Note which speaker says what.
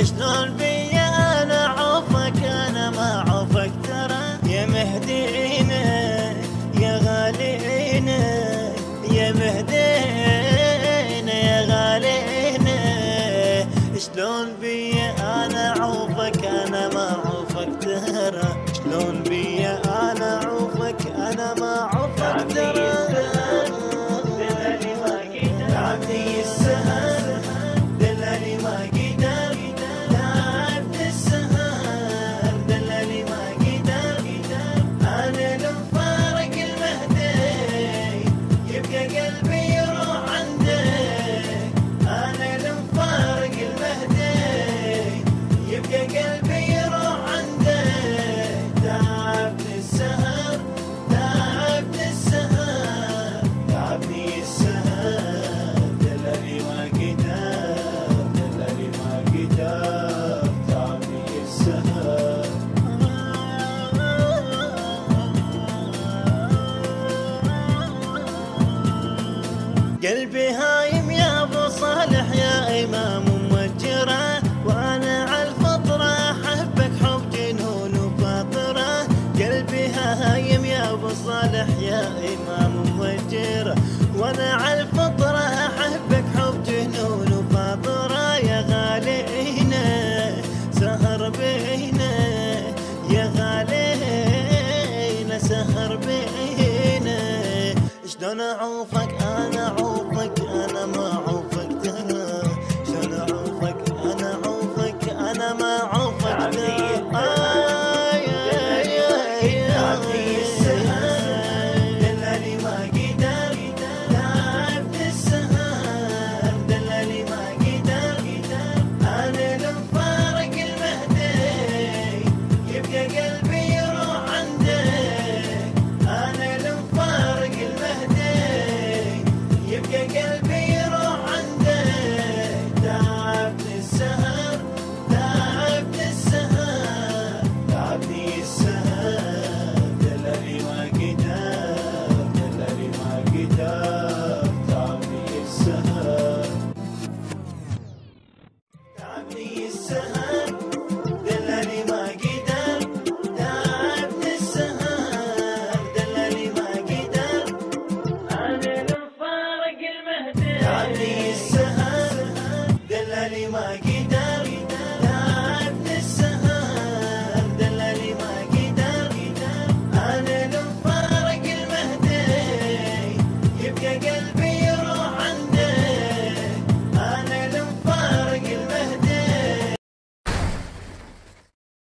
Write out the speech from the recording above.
Speaker 1: شلون بيا انا عوفك انا ما عوفك ترى يا مهدينا يا غالينا يا مهدينا يا غالينا شلون بيا انا عوفك انا ما عوفك ترى شلون بيا انا عوفك انا ما عوفك ترى تعبني السهر دلالي ما قدر تعبني السهر دلالي ما قدر انا لو فارق المهدي يبقى قلبي يروح عندك انا لو فارق المهدي يبقى قلبي يروح عندك تعبني السهر تعبني السهر تعبني السهر قلبي هايم يا ابو صالح يا امام موجره وانا عالفطره احبك حب جنون وفاطره قلبي هايم يا ابو صالح يا امام موجره وانا عالفطره احبك حب جنون وفاطره يا غالينا سهر بينا يا غالينا سهر بينا شلون اعوفك